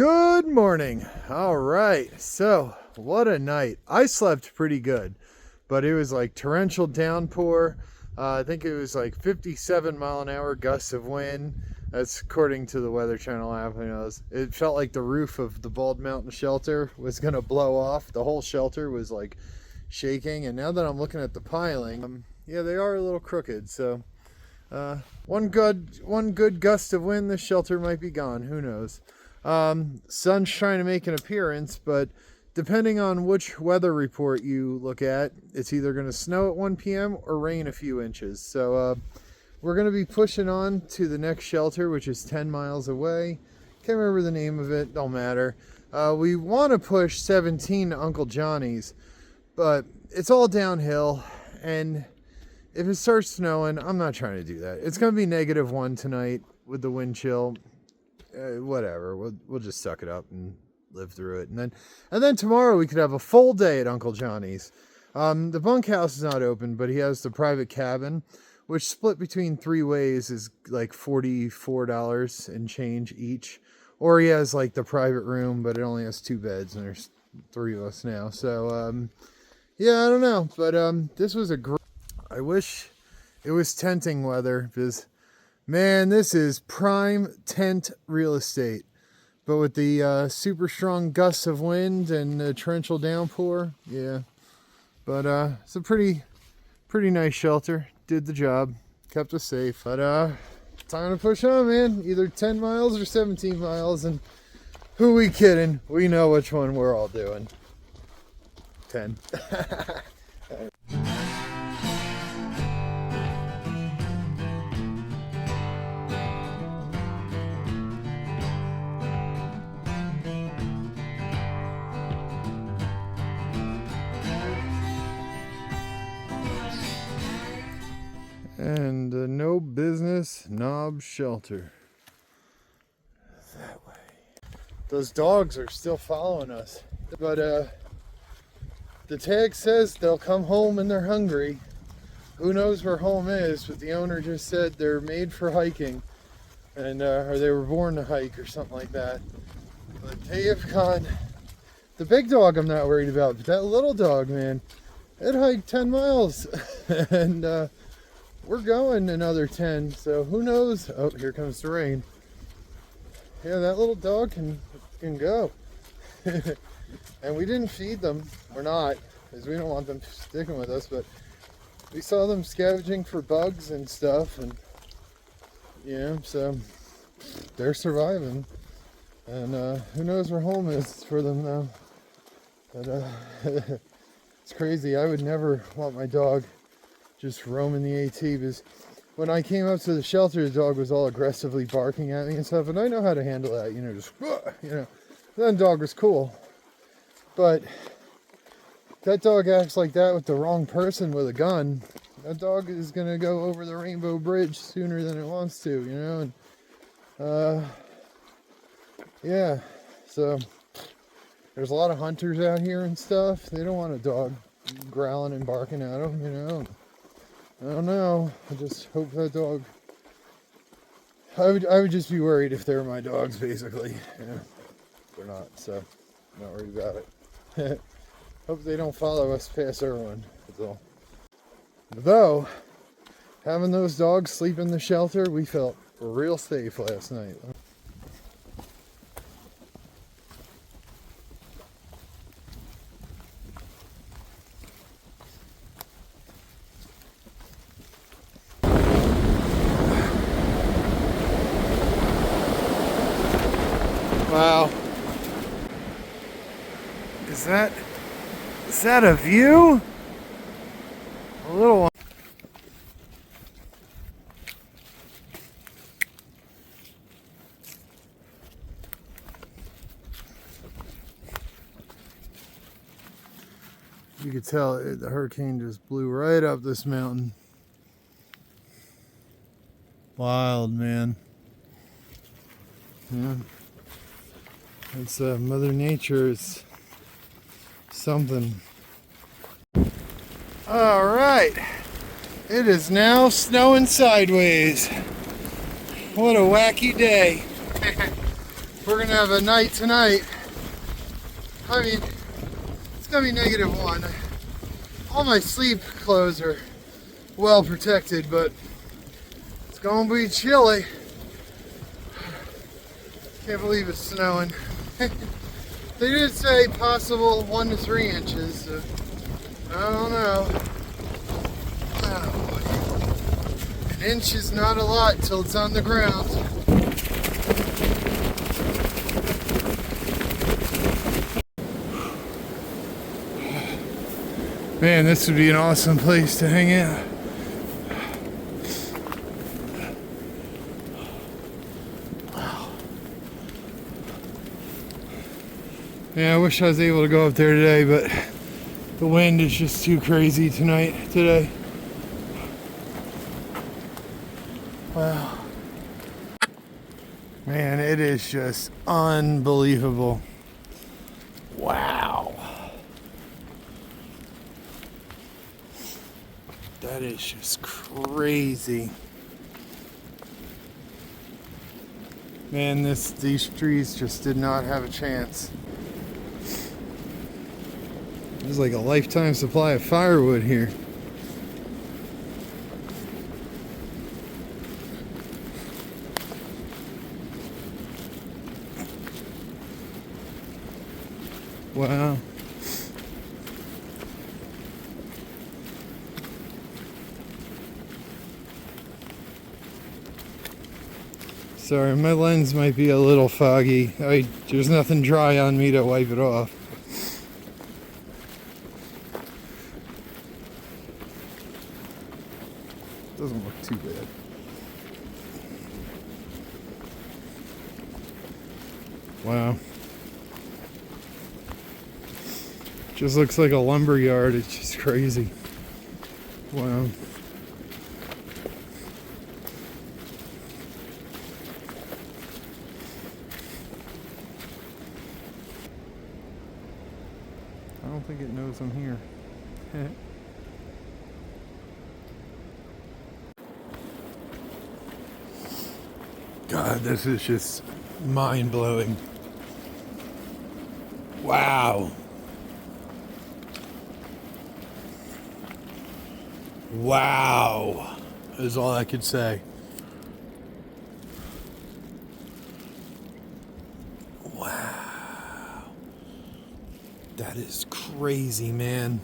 Good morning. All right. So, what a night. I slept pretty good, but it was like torrential downpour. I think it was like 57 mile an hour gusts of wind. That's according to the Weather Channel app. Who knows? It felt like the roof of the Bald Mountain shelter was going to blow off. The whole shelter was like shaking. And now that I'm looking at the piling, yeah, they are a little crooked. So, one good gust of wind, this shelter might be gone. Who knows? Sun's trying to make an appearance, but depending on which weather report you look at, it's either going to snow at 1 p.m. or rain a few inches. So we're going to be pushing on to the next shelter, which is 10 miles away. Can't remember the name of it, don't matter. We want to push 17 to Uncle Johnny's, but it's all downhill, and if it starts snowing, I'm not trying to do that. It's going to be -1 tonight with the wind chill. Whatever, we'll just suck it up and live through it, and then tomorrow we could have a full day at Uncle Johnny's. The bunkhouse is not open, but he has the private cabin, which split between 3 ways is like $44 and change each, or he has like the private room, but it only has 2 beds and there's 3 of us now. So yeah, I don't know, but this was a great. I wish it was tenting weather, because man, this is prime tent real estate. But with the super strong gusts of wind and the torrential downpour, yeah. But it's a pretty nice shelter. Did the job, kept us safe. But time to push on, man. Either 10 miles or 17 miles, and who we kidding? We know which one we're all doing. 10. And no business knob shelter. That way. Those dogs are still following us. But the tag says they'll come home when they're hungry. Who knows where home is, but the owner just said they're made for hiking. And or they were born to hike or something like that. But they have gone. The big dog I'm not worried about, but that little dog, man, it hiked 10 miles. And we're going another 10, so who knows? Oh, here comes the rain. Yeah, that little dog can go. And we didn't feed them. We're not, because we don't want them sticking with us, but we saw them scavenging for bugs and stuff, and yeah, so they're surviving. And who knows where home is for them now. But it's crazy. I would never want my dog just roaming the AT, because when I came up to the shelter, the dog was all aggressively barking at me and stuff, and I know how to handle that, you know, just, you know. That dog was cool, but that dog acts like that with the wrong person with a gun. That dog is gonna go over the Rainbow Bridge sooner than it wants to, you know. And yeah, so there's a lot of hunters out here and stuff. They don't want a dog growling and barking at them, you know. I don't know. I just hope that dog. I would just be worried if they're my dogs, basically. Yeah, they're not, so I'm not worried about it. Hope they don't follow us past everyone. That's all. Though, having those dogs sleep in the shelter, we felt real safe last night. Wow. Is that a view? A little one. You could tell the hurricane just blew right up this mountain. Wild, man. Yeah. It's Mother Nature is something. All right, it is now snowing sideways. What a wacky day. we're gonna have a night tonight. I mean, it's gonna be -1. All my sleep clothes are well protected, but it's gonna be chilly. Can't believe it's snowing. They did say possible 1 to 3 inches, so I don't know. Oh boy. An inch is not a lot till it's on the ground. Man, this would be an awesome place to hang out. Yeah, I wish I was able to go up there today, but the wind is just too crazy today. Wow. Man, it is just unbelievable. Wow. That is just crazy. Man, these trees just did not have a chance. There's like a lifetime supply of firewood here. Wow. Sorry, my lens might be a little foggy. There's nothing dry on me to wipe it off. Doesn't look too bad. Wow. Just looks like a lumber yard. It's just crazy. Wow. I don't think it knows I'm here. God, this is just mind-blowing. Wow. Wow, is all I could say. Wow. That is crazy, man.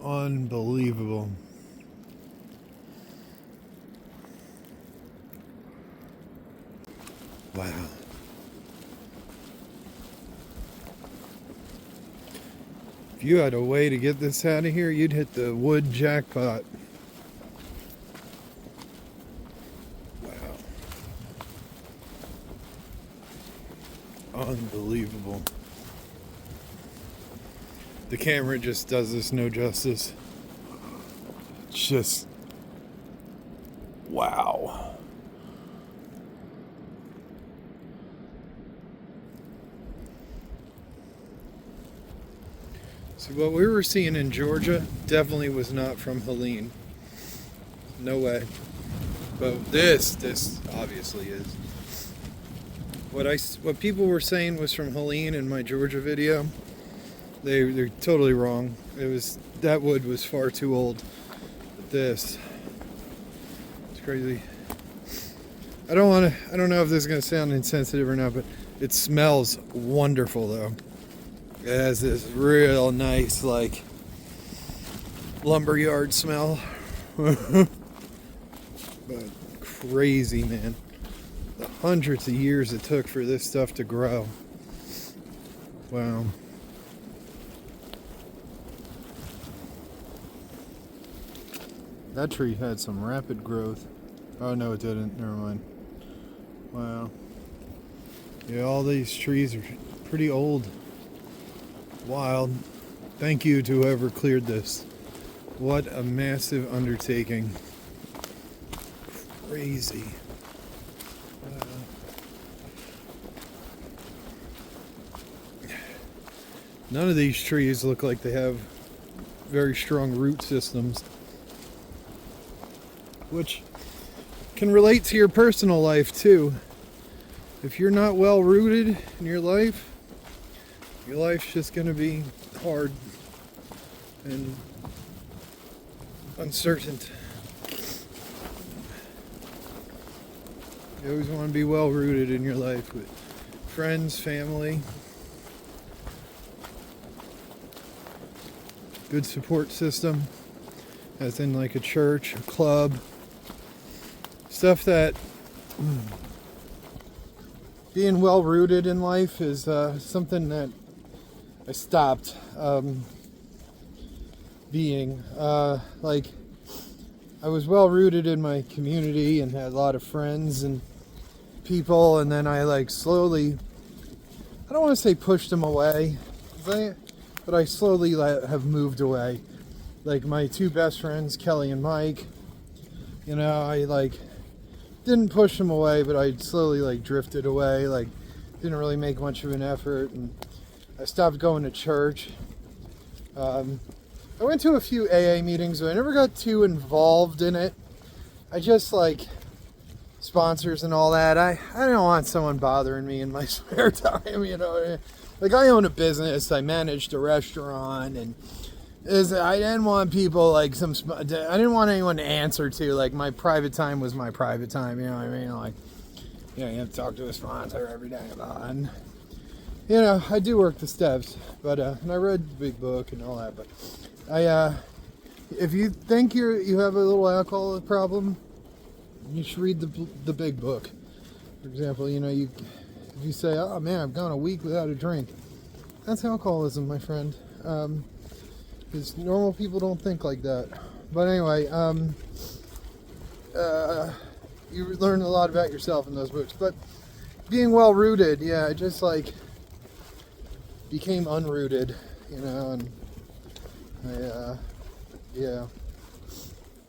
Unbelievable. Wow. If you had a way to get this out of here, you'd hit the wood jackpot. Wow. Unbelievable. The camera just does this no justice. It's just... wow. See, what we were seeing in Georgia definitely was not from Helene. No way. But this obviously is. What people were saying was from Helene in my Georgia video. They're totally wrong. That wood was far too old. But this, it's crazy. I don't know if this is gonna sound insensitive or not, but it smells wonderful though. It has this real nice, like, lumberyard smell. But crazy, man. The hundreds of years it took for this stuff to grow. Wow. That tree had some rapid growth. Oh, no, it didn't. Never mind. Wow. Yeah, all these trees are pretty old. Wild. Thank you to whoever cleared this. What a massive undertaking. Crazy. None of these trees look like they have very strong root systems. which can relate to your personal life too. If you're not well rooted in your life's just going to be hard and uncertain. You always want to be well rooted in your life with friends, family, good support system, as in like a church, a club, stuff that being well rooted in life is something that I stopped being. Like, I was well rooted in my community and had a lot of friends and people, and then I like slowly, I don't want to say pushed them away, but I slowly have moved away. Like my two best friends, Kelly and Mike, you know, I like didn't push them away, but I slowly like drifted away, like didn't really make much of an effort, and I stopped going to church. I went to a few AA meetings, but I never got too involved in it. I just like sponsors and all that. I don't want someone bothering me in my spare time, you know. Like, I own a business, I managed a restaurant, and I didn't want people like I didn't want anyone to answer to. Like, my private time was my private time, you know what I mean? Like, you know, you have to talk to a sponsor every day about it. And, you know, I do work the steps, but and I read the big book and all that, but if you think you have a little alcohol problem, you should read the big book. For example, you know, if you say, oh man, I've gone a week without a drink, that's alcoholism, my friend. Because normal people don't think like that. But anyway, you learn a lot about yourself in those books. But being well rooted, yeah, I just like became unrooted, you know, and yeah,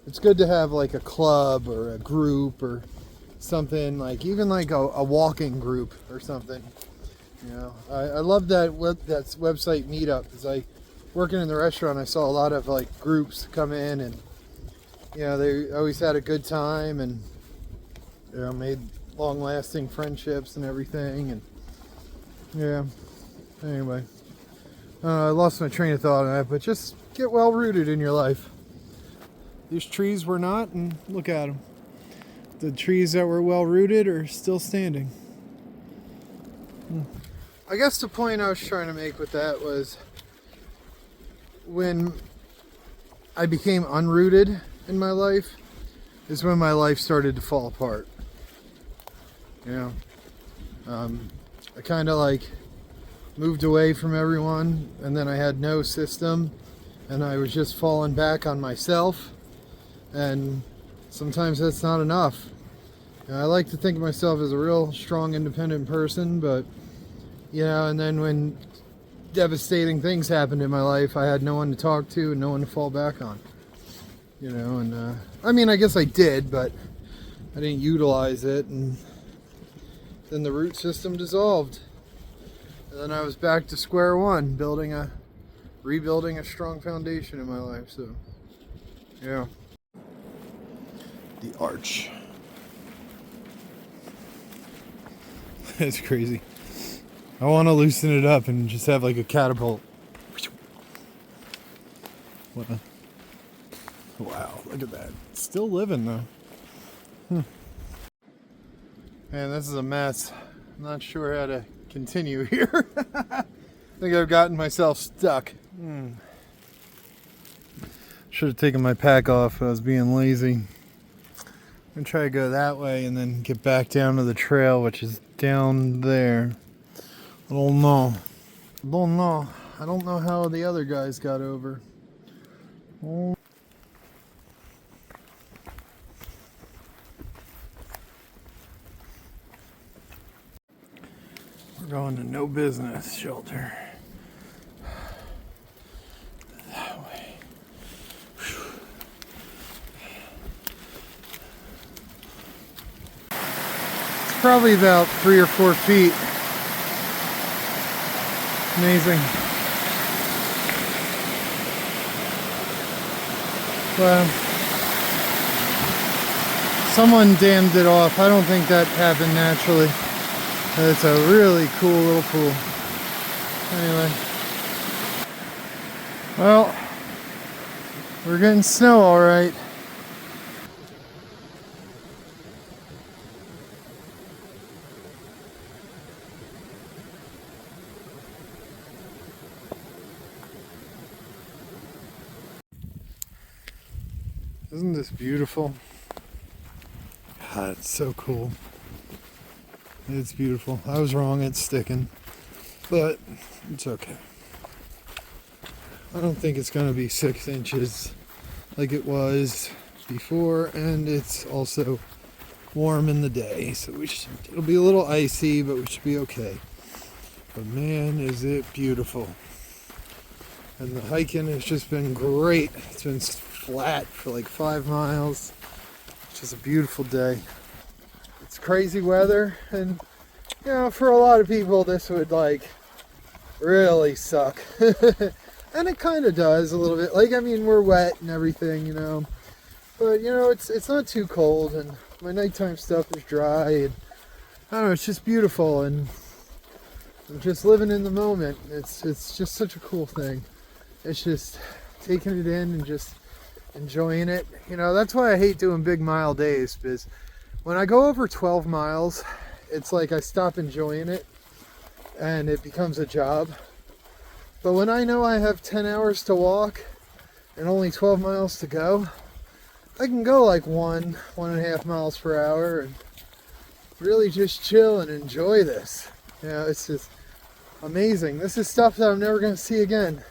it's good to have like a club or a group or something, like even like a walking group or something, you know. I love that website Meetup, because I working in the restaurant, I saw a lot of like groups come in, and you know, they always had a good time, and you know, made long lasting friendships and everything. And yeah, anyway, I lost my train of thought on that, but just get well rooted in your life. These trees were not, and look at them. The trees that were well rooted are still standing. I guess the point I was trying to make with that was, when I became unrooted in my life is when my life started to fall apart. You know, I kind of like moved away from everyone, and then I had no system, and I was just falling back on myself, and sometimes that's not enough. I like to think of myself as a real strong, independent person, but you know, and then when devastating things happened in my life, I had no one to talk to and no one to fall back on, you know. And I mean, I guess I did, but I didn't utilize it, and then the root system dissolved, and then I was back to square one, rebuilding a strong foundation in my life. So yeah, the arch. That's crazy. I want to loosen it up and just have like a catapult. What a... Wow, look at that. It's still living though. Man, this is a mess. I'm not sure how to continue here. I think I've gotten myself stuck. Should have taken my pack off. I was being lazy. I'm gonna try to go that way and then get back down to the trail, which is down there. I don't know. I don't know how the other guys got over. Oh. We're going to no business shelter. That way. It's probably about 3 or 4 feet. Amazing. Well, Someone dammed it off. I don't think that happened naturally. It's a really cool little pool. Anyway. Well, we're getting snow all right. Isn't this beautiful? God, it's so cool. It's beautiful. I was wrong, it's sticking, but it's okay. I don't think it's going to be 6 inches like it was before, and it's also warm in the day, so it'll be a little icy, but we should be okay. But man, is it beautiful. And the hiking has just been great. It's been flat for like 5 miles. It's just a beautiful day. It's crazy weather, and you know, for a lot of people this would like really suck. And it kind of does a little bit. Like, I mean, we're wet and everything, you know, but you know, it's not too cold, and my nighttime stuff is dry, and I don't know, it's just beautiful, and I'm just living in the moment. It's just such a cool thing. It's just taking it in and just enjoying it. You know, that's why I hate doing big mile days, because when I go over 12 miles, it's like I stop enjoying it and it becomes a job. But when I know I have 10 hours to walk and only 12 miles to go, I can go like 1.5 miles per hour and really just chill and enjoy this. You know, it's just amazing. This is stuff that I'm never going to see again.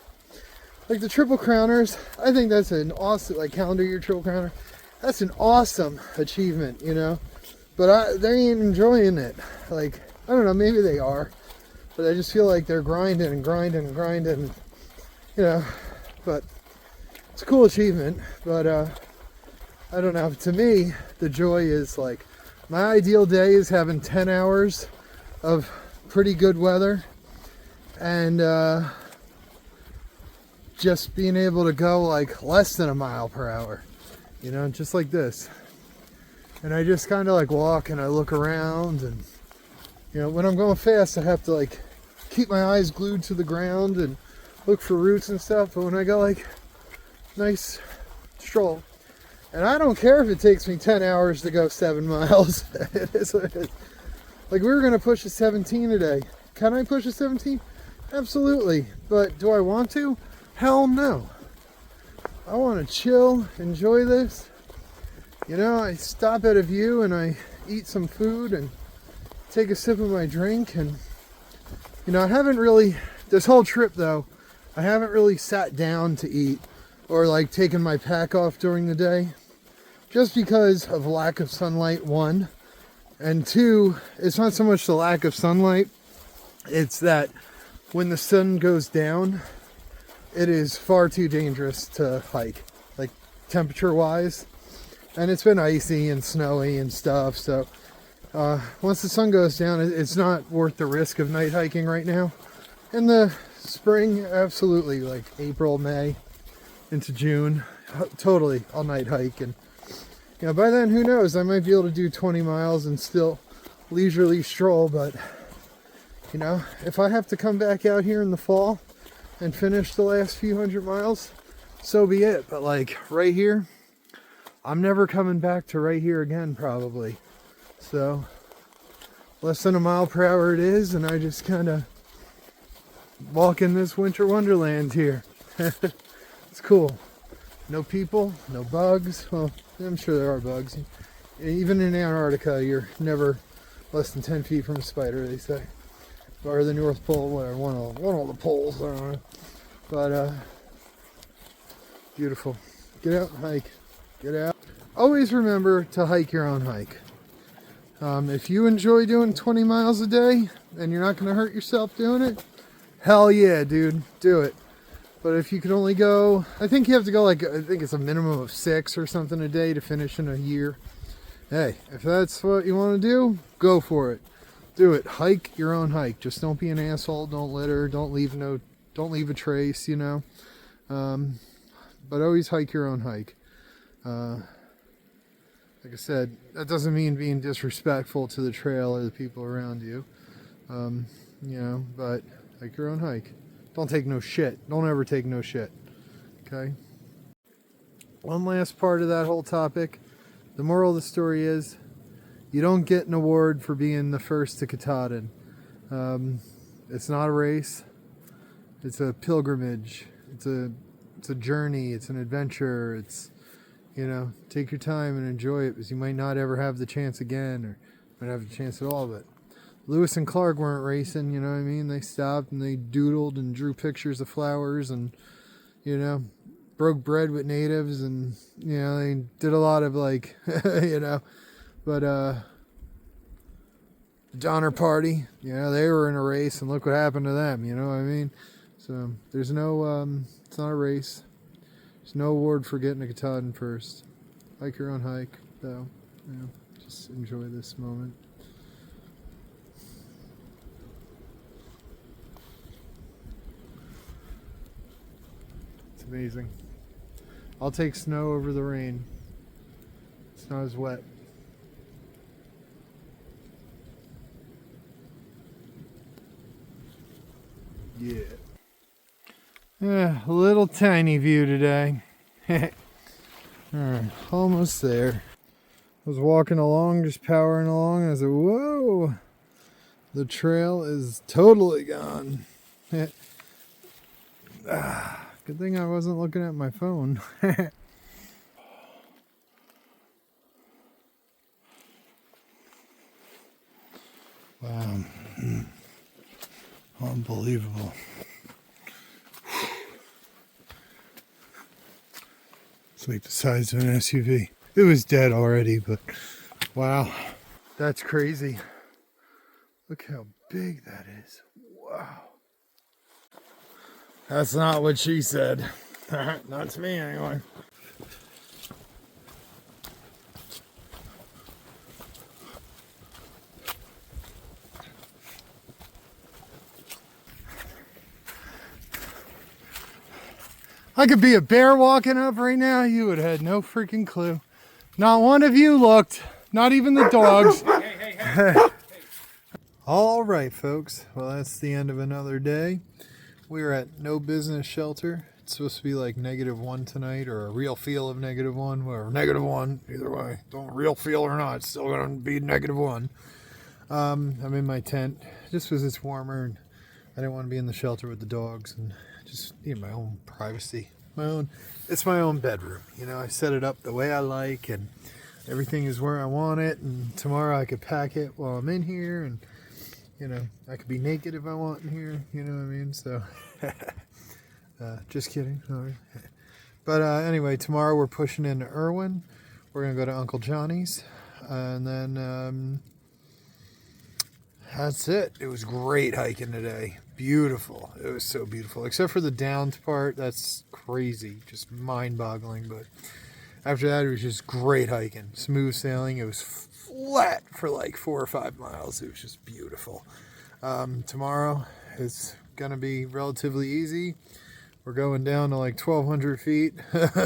Like the Triple Crowners, I think that's an awesome, like calendar year Triple Crowner, that's an awesome achievement, you know. But they ain't enjoying it. Like, I don't know, maybe they are. But I just feel like they're grinding and grinding and grinding, you know. But it's a cool achievement. But I don't know, to me, the joy is like, my ideal day is having 10 hours of pretty good weather. And just being able to go like less than a mile per hour, you know, just like this. And I just kind of like walk and I look around, and you know, when I'm going fast I have to like keep my eyes glued to the ground and look for roots and stuff. But when I go like nice stroll, and I don't care if it takes me 10 hours to go 7 miles. It is what it is. Like, we were gonna push a 17 today. Can I push a 17? Absolutely. But do I want to? Hell no. I want to chill, enjoy this. You know, I stop at a view and I eat some food and take a sip of my drink. And, you know, I haven't really, this whole trip though, I haven't really sat down to eat or like taken my pack off during the day. Just because of lack of sunlight, one. And two, it's not so much the lack of sunlight, it's that when the sun goes down, it is far too dangerous to hike, like temperature wise. And it's been icy and snowy and stuff, so once the sun goes down, it's not worth the risk of night hiking right now. In the spring, absolutely, like April, May into June, totally all night hike. And you know, by then, who knows, I might be able to do 20 miles and still leisurely stroll. But you know, if I have to come back out here in the fall and finish the last few 100 miles, so be it. But like right here, I'm never coming back to right here again, probably. So less than a mile per hour it is, and I just kind of walk in this winter wonderland here. It's cool. No people, no bugs. Well, I'm sure there are bugs. Even in Antarctica, you're never less than 10 feet from a spider, they say. Or the North Pole, whatever, one of the poles, I don't know. But, beautiful. Get out and hike. Get out. Always remember to hike your own hike. If you enjoy doing 20 miles a day and you're not going to hurt yourself doing it, hell yeah, dude, do it. But if you could only go, I think you have to go like, I think it's a minimum of 6 or something a day to finish in a year. Hey, if that's what you want to do, go for it. Do it. Hike your own hike. Just don't be an asshole. Don't litter. Don't leave a trace, you know. But always hike your own hike. like I said, that doesn't mean being disrespectful to the trail or the people around you. You know, but hike your own hike. Don't take no shit. Don't ever take no shit. Okay? One last part of that whole topic. The moral of the story is, you don't get an award for being the first to Katahdin. It's not a race. It's a pilgrimage. It's a journey. It's an adventure. It's, you know, take your time and enjoy it, because you might not ever have the chance again, or might have the chance at all. But Lewis and Clark weren't racing, you know what I mean? They stopped and they doodled and drew pictures of flowers and, you know, broke bread with natives, and, you know, they did a lot of, like, you know, but the Donner Party, you know, they were in a race, and look what happened to them, you know what I mean? So there's no, it's not a race. There's no award for getting to Katahdin first. Hike your own hike, though. You know, just enjoy this moment. It's amazing. I'll take snow over the rain. It's not as wet. Yeah. A little tiny view today. Alright, almost there. I was walking along, just powering along, and I said, whoa! The trail is totally gone. Good thing I wasn't looking at my phone. Wow. Unbelievable. It's like the size of an SUV. It was dead already, but wow. That's crazy. Look how big that is. Wow. That's not what she said. Not to me, anyway. I could be a bear walking up right now. You would have had no freaking clue. Not one of you looked. Not even the dogs. Hey. All right, folks. Well, that's the end of another day. We are at No Business Shelter. It's supposed to be like -1 tonight, or a real feel of -1, or -1. Either way, don't real feel or not, it's still gonna be -1. I'm in my tent just because it's warmer, and I didn't want to be in the shelter with the dogs, and just need my own privacy. It's my own bedroom. You know, I set it up the way I like, and everything is where I want it. And tomorrow I could pack it while I'm in here, and, you know, I could be naked if I want in here. You know what I mean? So, just kidding. All right. But anyway, tomorrow we're pushing into Irwin. We're gonna go to Uncle Johnny's, and then that's it. It was great hiking today. Beautiful. It was so beautiful. Except for the downs part. That's crazy. Just mind-boggling. But after that, it was just great hiking. Smooth sailing. It was flat for like 4 or 5 miles. It was just beautiful. Tomorrow it's going to be relatively easy. We're going down to like 1,200 feet.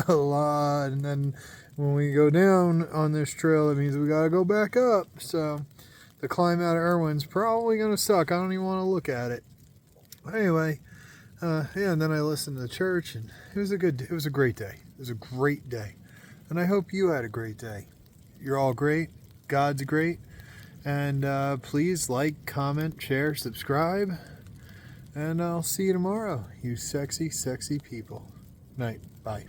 A lot. And then when we go down on this trail, it means we got to go back up. So the climb out of Irwin's probably going to suck. I don't even want to look at it. Anyway, yeah, and then I listened to the church, and it was a great day. It was a great day. And I hope you had a great day. You're all great. God's great. And please like, comment, share, subscribe. And I'll see you tomorrow, you sexy, sexy people. Night. Bye.